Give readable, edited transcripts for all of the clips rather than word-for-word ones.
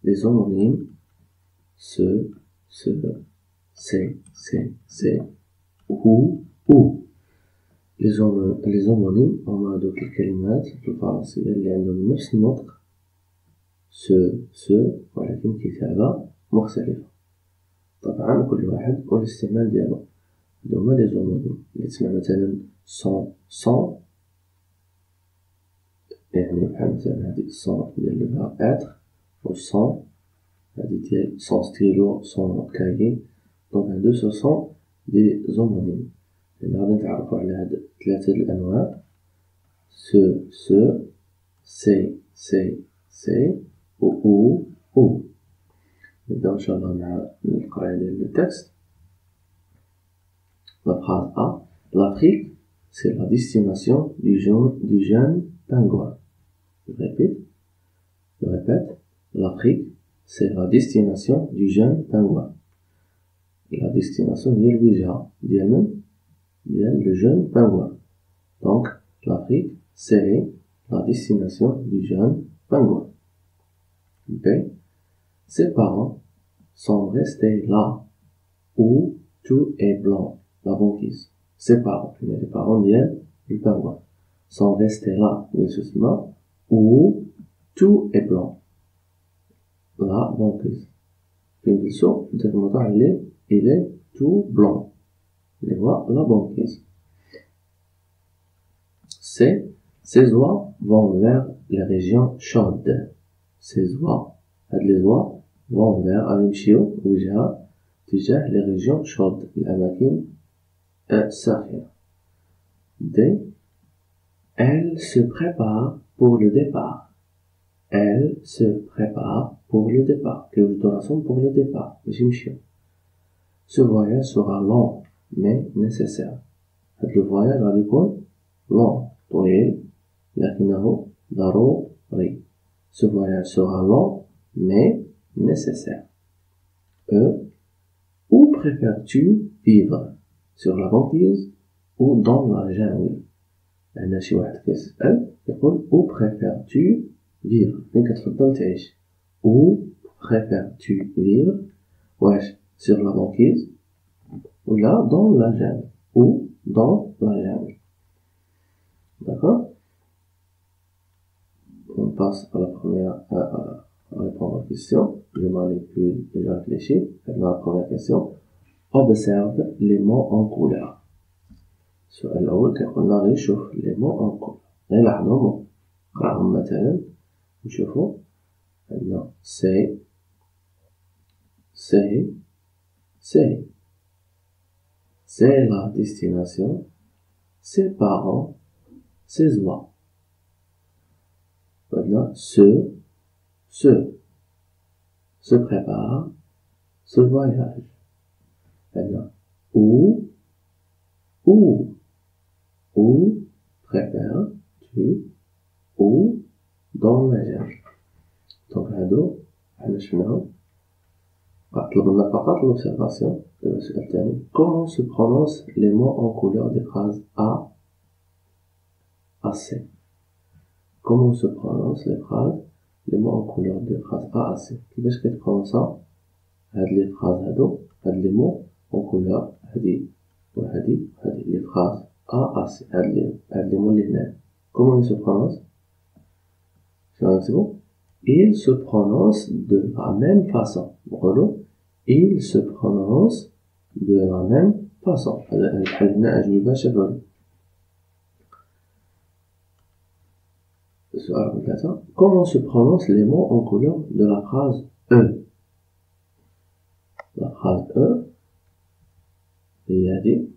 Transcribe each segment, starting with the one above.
les homonymes ce, c'est, ou. les homonymes هما دوك الكلمات في الفرنسية اللي عندهم نفس النطق ولكن كتابة مختلفة. طبعا كل واحد والاستعمال ديالو. هما لي زومونيم اللي تسمع مثلا son يعني بحال مثلا هادي son ديال لو être و son هادي ديال son stylo son cahier. دونك هادو سو سون دي زومونيم. غادي نتعرفوا على هاد ثلاثة الأنواع سي و نبداو إن شاء الله مع القراية ديال التكست. La phrase A. L'Afrique, c'est la destination du jeune pingouin. Je répète. L'Afrique, c'est la destination du jeune pingouin. La destination ديال الوجهة ديال من؟ ديال le jeune pingouin. Donc, l'Afrique, c'est la destination du jeune pingouin. B. Ses parents sont restés là où tout est blanc. La banquise. Ses parents, les parents du pingouin, sont restés là, justement, où tout est blanc. La banquise. Il est tout blanc. Les voix, la banquise. Ces oies vont vers les régions chaudes. Ces oies, les oies vont vers les régions chaudes. الأماكن ساخنة. D. Elle se prépare pour le départ. Elle se prépare pour le départ. Pour le départ. Ce voyage sera long, mais nécessaire. Le voyage va être long, طويل, لكنه ضروري. Ce voyage sera long, mais nécessaire. E. Où préfères-tu vivre? Sur la banquise ou dans la jungle? أنا شي واحد كيسأل يقول où préfères-tu vivre؟ فين كتفضل تعيش؟ Où préfères-tu vivre؟ واش sur la banquise ou là dans la jungle? Ou dans la jungle. D'accord? On passe à la première à répondre aux questions. Je manipule et je réfléchis. Maintenant, la première question. Observe les mots en couleur. السؤال الأول كيقولنا غير شوف les mots en couleur. غير لاحظوهم. قراهم مثلا نشوفو عندنا c'est la destination, ses parents, ses oies. Maintenant, se prépare, ce voyage. Maintenant, où préfères-tu, ou dans la jungle. Donc, هادو حنا شفناهم. طلبنا فقط l'observation. السؤال الثاني. Comment se prononcent les mots en couleur des phrases A à C? Comment se prononcent les mots en couleur des phrases A à C? كيفاش كيتبرونونسا هاد لي phrases هادو هاد لي mots en couleur هادي وهادي les phrases A à C هاد لي mots اللي هنا. Comment ils se prononcent? C'est bon? Ils se prononcent de la même façon. Ils se prononcent de la même façon. الحل هنا أجوبة شفوية. السؤال 3. Comment se prononcent les mots en couleur de la phrase E? La phrase E هي هذه.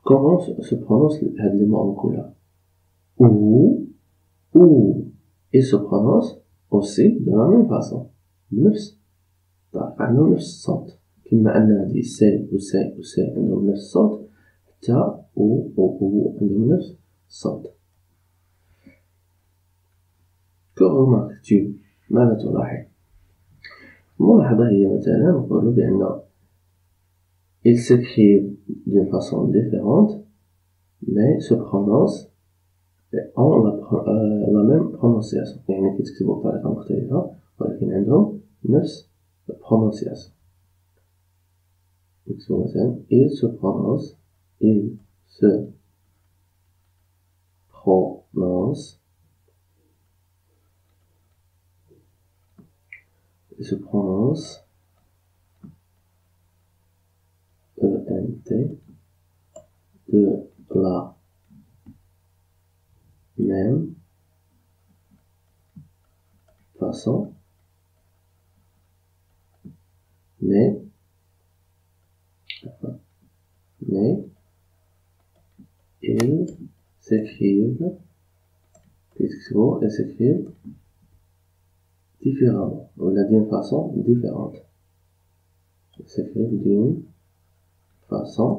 Comment se prononcent les mots en couleur? Ou ils se prononcent aussi de la même façon. نفس عندهم نفس الصوت. كما أن هذه سي عندهم نفس الصوت حتى و عندهم نفس الصوت. Que remarques-tu? ماذا تلاحظ؟ الملاحظة هي مثلا نقول بأن ils s'écrivent d'une façon différente mais se prononcent en la même prononciation. يعني كيتكتبوا بطريقة مختلفة ولكن عندهم نفس البرونونسياسيون. نكتبو مثلا il se prononce il se prononce ENT de la même façon, mais ils s'écrivent différemment, ou d'une façon différente. Ils s'écrivent d'une façon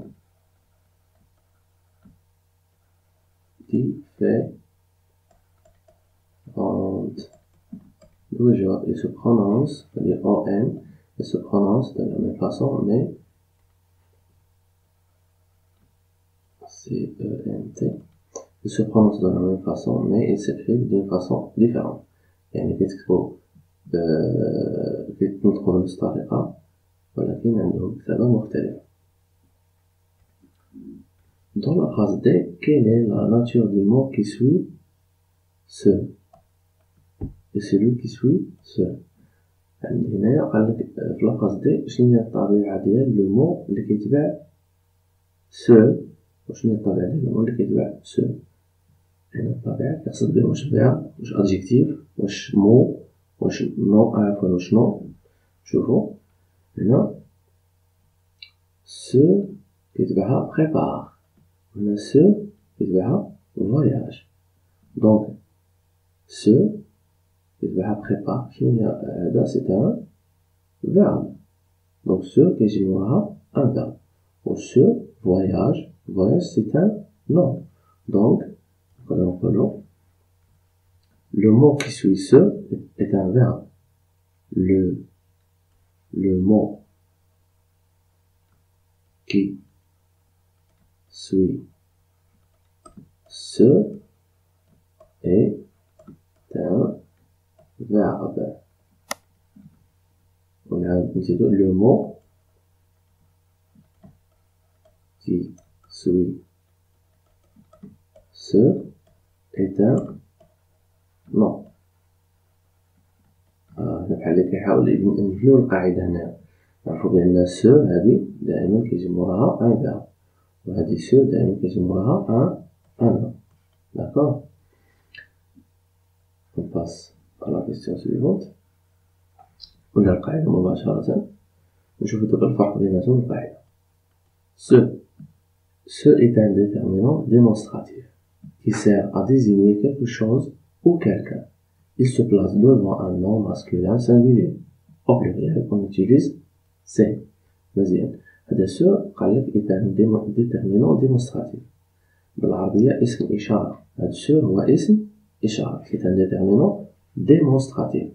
différente. Toujours, ils se prononcent, c'est-à-dire ON, ils se prononcent de la même façon, mais CENT, ils se prononcent de la même façon, mais ils s'écrivent d'une façon différente. يعني كيتكتبو كيتنطقو بنفس الطريقة ولكن عندهم كتابة مختلفة. Dans la phrase D, quelle est la nature du mot qui suit ce et celui qui suit ce? عندي هنايا قالك في la phrase D شنو هي الطبيعة ديال لو مو اللي كيتبع ce وشنو هي الطبيعة ديال لو مو اللي كيتبع ce. هنا الطبيعة كيقصد بها واش فيرب واش adjectif واش مو واش نو عفوا واش نو. شوفو هنا ce كيتبعها prépare وهنا ce كيتبعها voyage. دونك ce كيتبعها prépare شنو هي هذا سي ان verbe. دونك ce كيجي موراها un verbe و ce voyage c'est un nom. Donc le mot qui suit ce est un verbe. Le mot qui suit ce est un verbe. On a le mot qui suit ce est un nom. بحال اللي كيحاول نبنيو القاعدة هنا نعرفو بأن ce هادي دائما كيجي موراها un verbe وهادي ce دائما كيجي موراها un nom. D'accord. On passe à la question suivante ولا القاعدة مباشرة. نشوفو دابا الفرق بيناتهم القاعدة. Ce est un déterminant démonstratif qui sert à désigner quelque chose ou quelqu'un. Il se place devant un nom masculin singulier. Au pluriel, on utilise c'est. مزيان. هذا ce قالك est un déterminant démonstratif. بالعربية اسم إشارة. هذا ce هو اسم إشارة. C'est un déterminant démonstratif.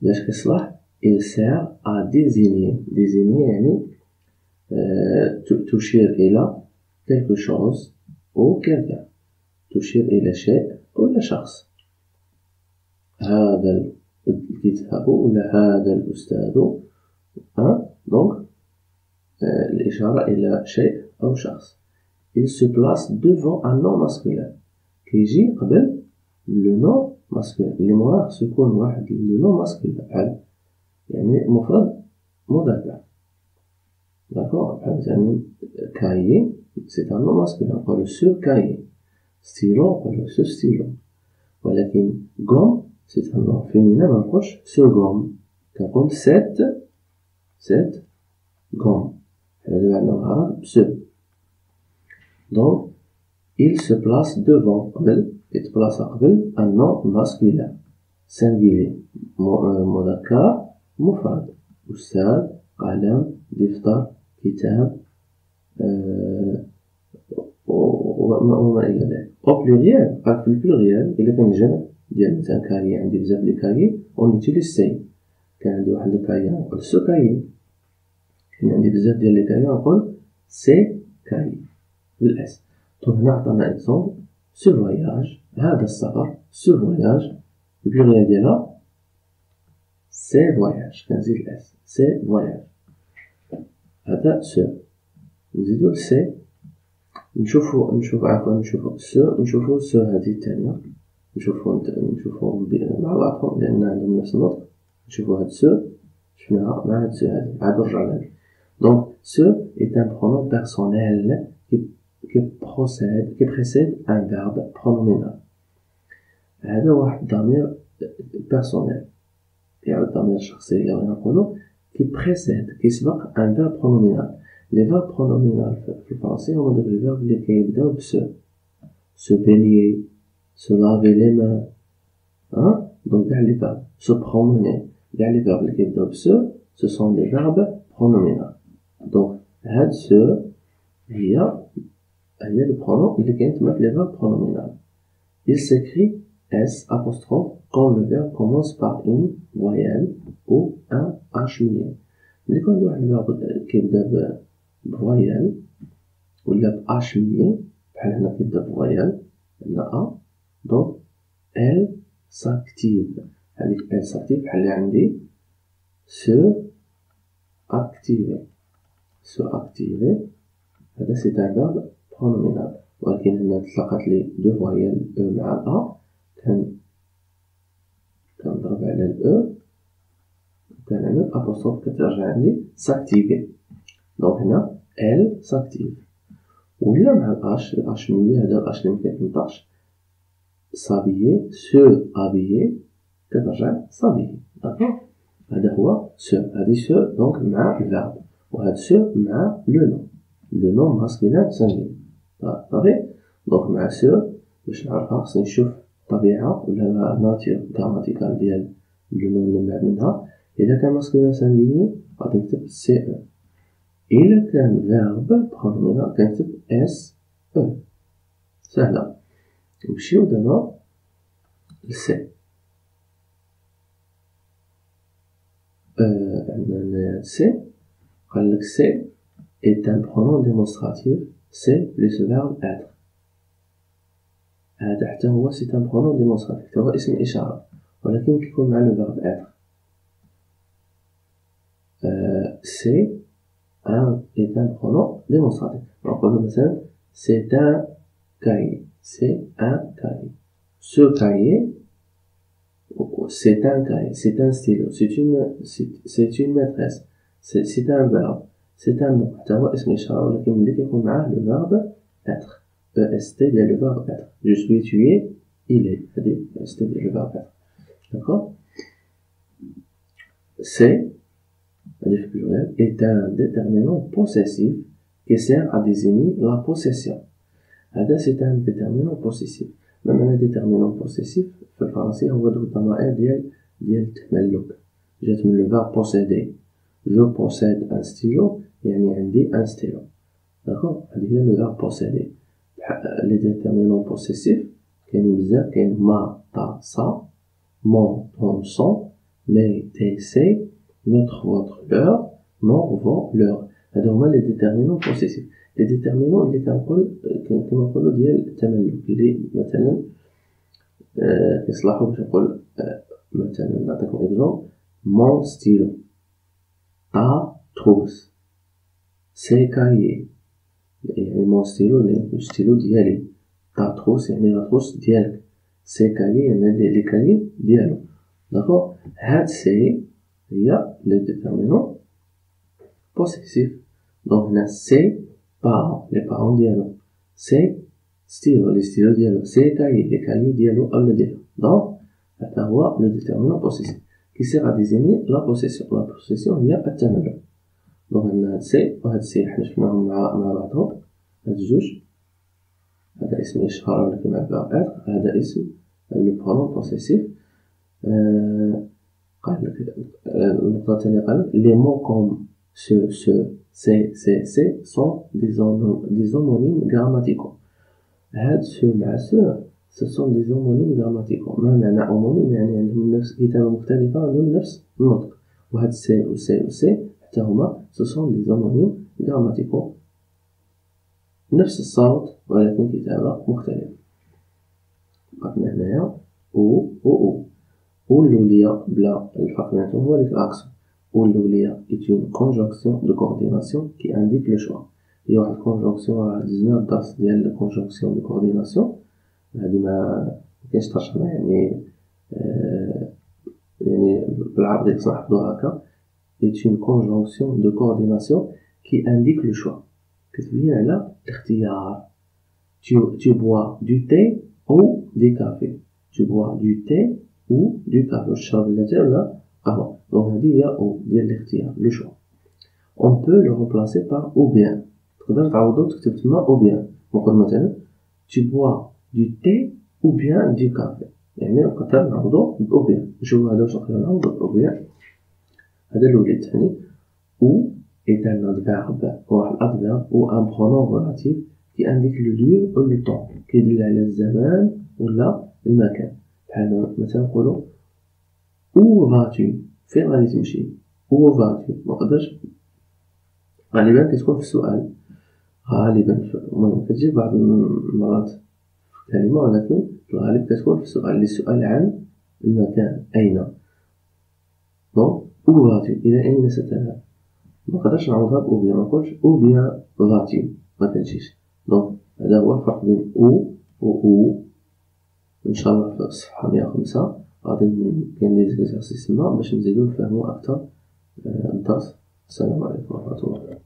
باش كيصلح il sert à désigner. Désigner يعني تشير إلى quelque chose ou quelqu'un. تشير إلى شيء ولا شخص. هذا الكتاب ولا هذا الأستاذ. Donc الإشارة إلى شيء أو شخص. Il se place devant un nom masculin. كيجي قبل le nom masculin اللي موراه سيكون واحد le nom masculin بحال يعني مفرد مذكر. D'accord. بحال مثلا cahier c'est un nom masculin نقولو ce cahier. stylo نقولو ce stylo. ولكن gomme c'est un nom féminin منقولش ce gomme كنقول cette gomme. هذا عندنا الغرض ce. Donc il se place devant قبل يتبلاصا قبل un nom masculin singulier مذكر مفرد. أستاذ قلم دفتر كتاب وما إلى ذلك. أو بلوريال قال في البلوريال إلا كان جمع ديال مثلا كاري عندي بزاف لي كاري أون نوتيليز سي. كان عندي واحد الكاري نقول سو كاري. كاين عندي بزاف ديال لي كاري نقول سي كاري بالاس. دونك هنا عطانا اكزومبل سو فواياج هذا السفر سو فواياج البلوريال ديالها سي فواياج كنزيد الاس سي فواياج هذا سو نزيدو سي نشوفو سو هذه الثانية نشوفو مع بعضهم لأن عندهم نفس النطق نشوفو هاد سو شفناها مع هاد سو هذه عادو رجعنا ليه دونك سو est un pronom personnel qui précède un verbe pronominal هذا واحد الضمير بيرسونيل يعني الضمير الشخصي اللي بغينا نقولو qui précède كيسبق un verbe pronominal les verbes pronominal في الفرنسي هما دوك les verbes اللي كيبداو ب se baigner se laver les mains donc كاع les verbes se promener كاع les verbes اللي كيبداو ب ce sont des verbes pronominal donc هاد se هي le pronom اللي كاين تما في les verbes pronominal il s'écrit S apostrophe quand le verbe commence par une voyelle ou un H muet. ملي يكون عندي واحد الفيرب كيبدا بفويال ولا ب H muet بحال هنا كيبدا بفويال عندنا A donc elle s'active هذيك elle s'active بحال اللي عندي se activer هذا c'est un verbe pronominal ولكن هنا تلقات لي دو فويال E مع A كنضرب على ال E كنعمل apostrophe كترجع عندي s'activer دونك هنا elle s'active ولا مع ال H ملي هذا ال H اللي مكيتنطقش s'habiller se habiller كترجع s'habiller داكوغ هذا هو se هذه se دونك مع الفيرب وهاد se مع لو نون ماسكولين سانغين صافي دونك مع se باش نعرفها خصني نشوف الطبيعة ولا لا ناتير غراماتيكال ديال لو نون اللي من بعد منها إذا كان ماسكولين سانغيني غادي نكتب سي او إلا كان فيرب برومينال كنكتب اس او سهلة نمشيو دابا لسي عندنا سي قالك سي est un pronom démonstratif c'est plus verbe être هذا حتى هو سي ان برونون ديمونستراتيف حتى هو اسم إشارة ولكن كيكون مع لو فيرب إتر سي ان est un pronom démonstratif نقولو مثلا c'est un cahier c'est un cahier ce cahier c'est un cahier c'est un stylo c'est une maîtresse c'est un verbe c'est un mot حتى هو اسم إشارة ولكن ملي كيكون معاه لو فيرب إتر EST ديال le verbe être. Je suis, tu es, il est. C'est-à-dire EST ديال le verbe être. D'accord? C'est, c'est-à-dire pluriel, est un déterminant possessif qui sert à désigner la possession. هذا c'est un déterminant possessif. même un déterminant possessif في الفرنسية هو دوك الضمائر ديال التملك. جات من le verbe posséder. Je possède un stylo يعني عندي un stylo. D'accord? هذه هي le verbe posséder. les déterminants possessifs كاينين بزاف كاين ما تا سا mon ton son mes tes ses notre votre leur mon vos leur هادو هما les déterminants possessifs les déterminants اللي كنقولو ديال التملك اللي مثلا كيصلحو باش نقول مثلا نعطيكم اكزومبل mon stylo ta trousse ses cahiers يعني مون ستيلو يعني ستيلو ديالي تا تروس يعني لا تروس ديالك سي كايي يعني لي كايي ديالو داكوغ هاد سي هي لي ديتيرمينون بوسيسيف دونك هنا سي بارون لي بارون ديالو سي ستيلو لي ستيلو ديالو سي كايي لي كايي ديالو اولا ديالو دونك هذا هو لو ديتيرمينون بوسيسيف كي سيغ ا ديزيني لا بوسيسيون هي التملك دونك عندنا هاد سي وهاد سي حنا شفناهم مع بعضهم هاد الجوج هذا اسم إشارة ولكن مع الفيرب إتر هذا اسم لو برونون بوسيسيف قالك النقطة الثانية قالك لي مو كوم سو سي سون دي زومونيم غراماتيكو هاد سو مع سو سون دي زومونيم غراماتيكو ما معنى أومونيم يعني عندهم نفس كتابة مختلفة عندهم نفس النطق وهاد سي و سي و سي حتى هما سو سون دي زومونيم غراماتيكو نفس الصوت ولكن كتابة مختلفة. قلنا هنايا أو ou l'oulia bla الفرق هو ديك l'accent ou l'oulia est une conjonction de coordination qui indique le choix. هي واحد conjonction راه دزنا الدرس ديال conjonction de coordination هادي ما كاينش ترجمة يعني يعني بالعربي خصنا نحفظوها هكا est une conjonction de coordination qui indique le choix. كتبين على الاختيار. Tu bois du thé ou du café. Tu bois du thé ou du café. واش تشرب اللاتاي ولا قهوة. دونك هادي هي او ديال الاختيار لو شوا. On peut le remplacer par ou bien. تقدر تعوضو تكتب تما ou bien. نقول مثلا tu bois du thé ou bien du café. يعني نقدر نعوضو ou bien. نشوفو هذا واش نقدر نعوضو ou bien. هذا الأولى. الثاني ou est un adverbe ou un adverbe ou un pronom relatif qui indique le lieu ou le temps كيدل على الزمان ولا المكان. بحال مثلا نقولو où vas-tu فين غادي تمشي où vas-tu مقدرش غالبا كتكون في السؤال غالبا المهم كتجي بعض المرات في كلمة ولكن في الغالب كتكون في السؤال للسؤال عن المكان أين. دونك où vas-tu إلى أين ستذهب مقدرش نعوضها بأو بيان منقولش أو بيان غاتي مكتجيش. دونك هذا هو الفرق بين أو و أو. إن شاء الله في الصفحة 105 غادي كاين دي زيكزارسيس تما باش نزيدو نفهمو أكثر الدرس. السلام عليكم ورحمة الله.